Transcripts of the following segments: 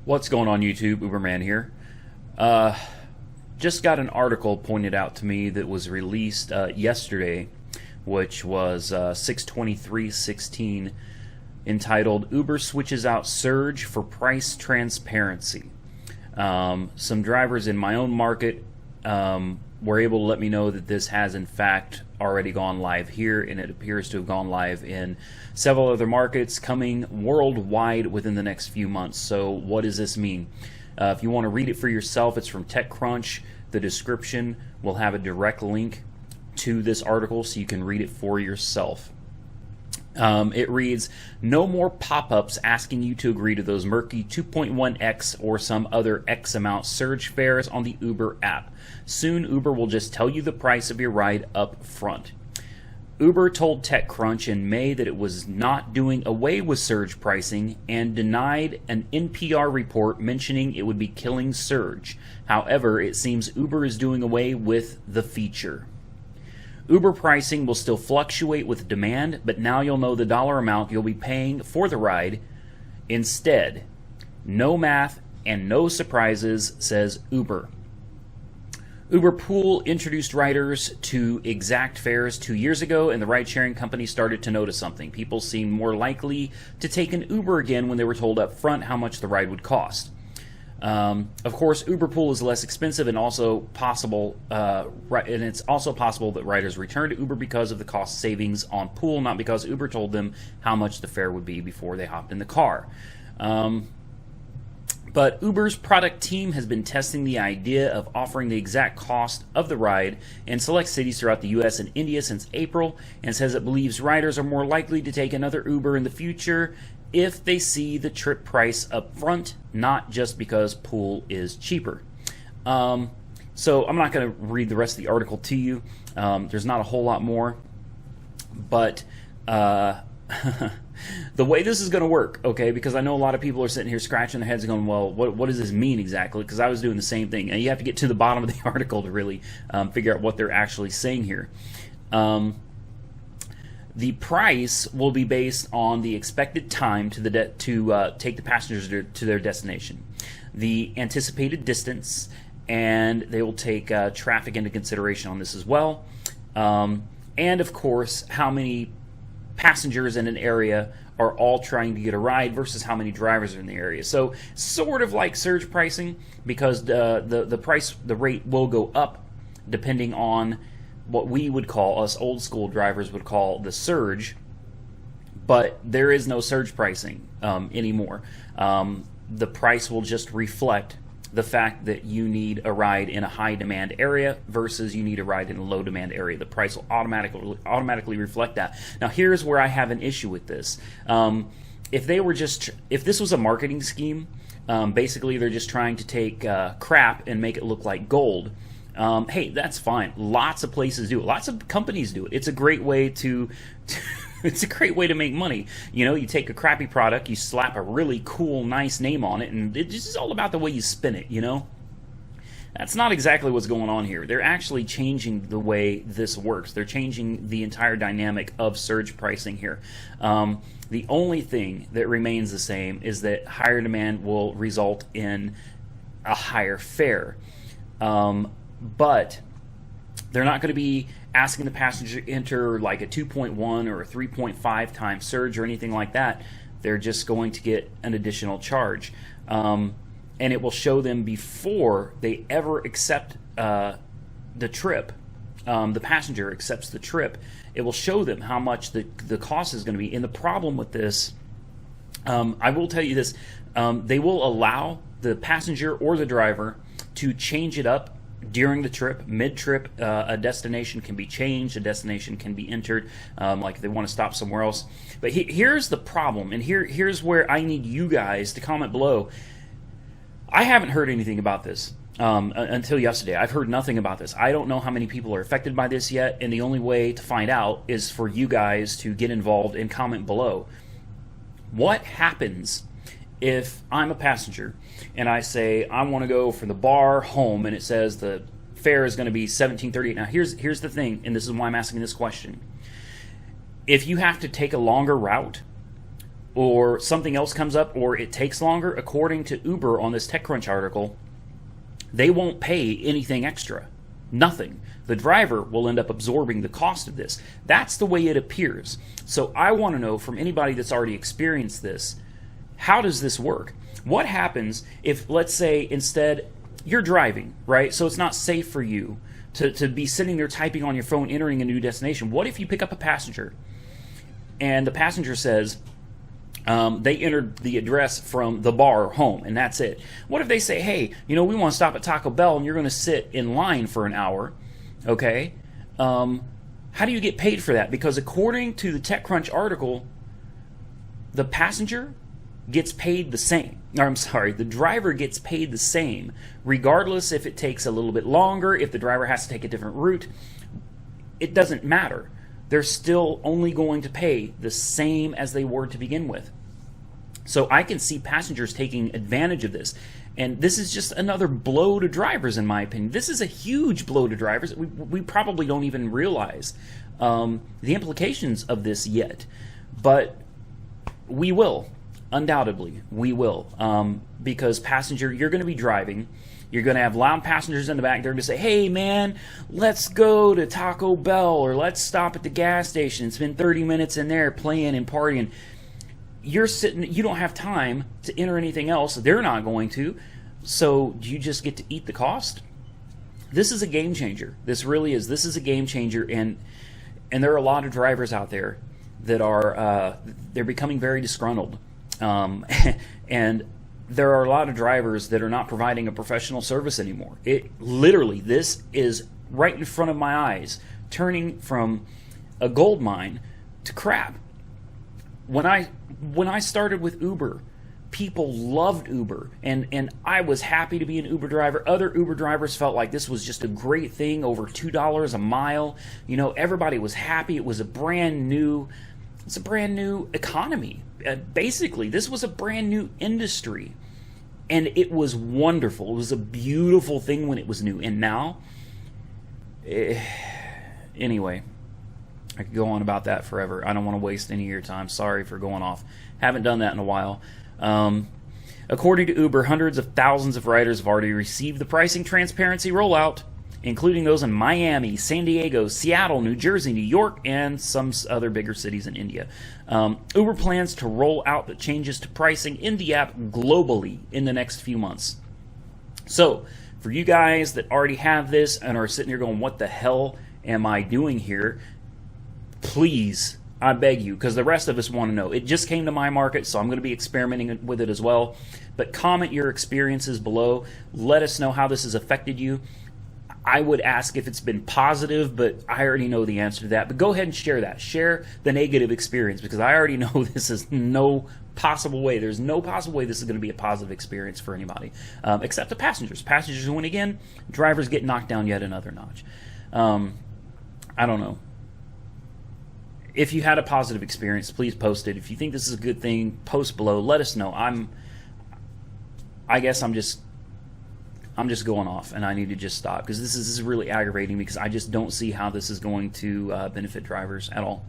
What's going on YouTube? Uberman here. Just got an article pointed out to me that was released yesterday, which was 6/23/16, entitled Uber Switches Out Surge for Price Transparency. Some drivers in my own market were able to let me know that this has in fact already gone live here, and it appears to have gone live in several other markets, coming worldwide within the next few months. So what does this mean? If you want to read it for yourself, it's from TechCrunch. The description will have a direct link to this article so you can read it for yourself. It reads, no more pop-ups asking you to agree to those murky 2.1x or some other X amount surge fares on the Uber app. Soon Uber will just tell you the price of your ride up front. Uber told TechCrunch in May that it was not doing away with surge pricing and denied an NPR report mentioning it would be killing surge. However, it seems Uber is doing away with the feature. Uber pricing will still fluctuate with demand, but now you'll know the dollar amount you'll be paying for the ride instead. No math and no surprises, says Uber. Uber Pool introduced riders to exact fares 2 years ago, and the ride-sharing company started to notice something. People seemed more likely to take an Uber again when they were told up front how much the ride would cost. Of course, Uber Pool is less expensive and also possible, and it's also possible that riders return to Uber because of the cost savings on Pool, not because Uber told them how much the fare would be before they hopped in the car. But Uber's product team has been testing the idea of offering the exact cost of the ride in select cities throughout the US and India since April, and says it believes riders are more likely to take another Uber in the future if they see the trip price up front, not just because Pool is cheaper. So I'm not going to read the rest of the article to you. There's not a whole lot more, but the way this is going to work, okay, because I know a lot of people are sitting here scratching their heads going, well, what does this mean exactly? Because I was doing the same thing. And you have to get to the bottom of the article to really figure out what they're actually saying here. The price will be based on the expected time to take the passengers to their destination, the anticipated distance, and they will take traffic into consideration on this as well, and of course how many passengers in an area are all trying to get a ride versus how many drivers are in the area. So sort of like surge pricing, because the rate will go up depending on what we would call, us old school drivers would call, the surge, but there is no surge pricing anymore. The price will just reflect the fact that you need a ride in a high demand area versus you need a ride in a low demand area. The price will automatically reflect that. Now here's where I have an issue with this. If this was a marketing scheme, basically they're just trying to take crap and make it look like gold. Hey, that's fine. Lots of places do it. Lots of companies do it. It's a great way to it's a great way to make money. You know, you take a crappy product, you slap a really cool, nice name on it, and it's just all about the way you spin it, you know? That's not exactly what's going on here. They're actually changing the way this works. They're changing the entire dynamic of surge pricing here. The only thing that remains the same is that higher demand will result in a higher fare. But they're not going to be asking the passenger to enter like a 2.1 or a 3.5 times surge or anything like that. They're just going to get an additional charge. And it will show them before they ever accept the trip, the passenger accepts the trip, it will show them how much the cost is going to be. And the problem with this, I will tell you this, they will allow the passenger or the driver to change it up during the trip, mid-trip. A destination can be changed, a destination can be entered, like if they want to stop somewhere else. But here's the problem, and here's where I need you guys to comment below. I haven't heard anything about this until yesterday. I've heard nothing about this. I don't know how many people are affected by this yet, and the only way to find out is for you guys to get involved and comment below. What happens if I'm a passenger and I say I want to go from the bar home and it says the fare is going to be $17.38? Now here's the thing, and this is why I'm asking this question. If you have to take a longer route, or something else comes up, or it takes longer, according to Uber on this TechCrunch article, they won't pay anything extra. Nothing. The driver will end up absorbing the cost of this. That's the way it appears. So I want to know from anybody that's already experienced this, how does this work? What happens if, let's say, instead you're driving, right? So it's not safe for you to be sitting there typing on your phone, entering a new destination. What if you pick up a passenger and the passenger says, they entered the address from the bar home, and that's it. What if they say, hey, we want to stop at Taco Bell, and you're going to sit in line for an hour, okay? How do you get paid for that? Because according to the TechCrunch article, the passenger gets paid the same. Or, I'm sorry, the driver gets paid the same, regardless if it takes a little bit longer, if the driver has to take a different route. It doesn't matter. They're still only going to pay the same as they were to begin with. So I can see passengers taking advantage of this. And this is just another blow to drivers, in my opinion. This is a huge blow to drivers. We probably don't even realize the implications of this yet. But we will. Undoubtedly, we will. Because passenger, you're going to be driving. You're going to have loud passengers in the back. They're going to say, hey, man, let's go to Taco Bell, or let's stop at the gas station. Spend 30 minutes in there playing and partying. You're sitting, you don't have time to enter anything else. They're not going to. So do you just get to eat the cost? This is a game changer. This really is. This is a game changer. And there are a lot of drivers out there that are, they're becoming very disgruntled. And there are a lot of drivers that are not providing a professional service anymore. It literally, this is right in front of my eyes, turning from a gold mine to crap. When I started with Uber, people loved Uber, and I was happy to be an Uber driver. Other Uber drivers felt like this was just a great thing, over $2 a mile. Everybody was happy. It was a brand new economy. Basically, this was a brand new industry. And it was wonderful. It was a beautiful thing when it was new. And now, anyway, I could go on about that forever. I don't want to waste any of your time. Sorry for going off. Haven't done that in a while. According to Uber, hundreds of thousands of riders have already received the pricing transparency rollout, including those in Miami, San Diego, Seattle, New Jersey, New York, and some other bigger cities in India. Uber plans to roll out the changes to pricing in the app globally in the next few months. So, for you guys that already have this and are sitting here going, what the hell am I doing here? Please, I beg you, because the rest of us want to know. It just came to my market, so I'm going to be experimenting with it as well. But comment your experiences below. Let us know how this has affected you. I would ask if it's been positive, but I already know the answer to that. But go ahead and share that. Share the negative experience, because I already know this is no possible way. There's no possible way this is going to be a positive experience for anybody, except the passengers. Passengers who win again, drivers get knocked down yet another notch. I don't know. If you had a positive experience, please post it. If you think this is a good thing, post below. Let us know. I guess I'm just going off, and I need to just stop, because this is really aggravating, because I just don't see how this is going to benefit drivers at all.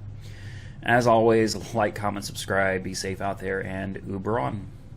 As always, like, comment, subscribe, be safe out there, and Uber on.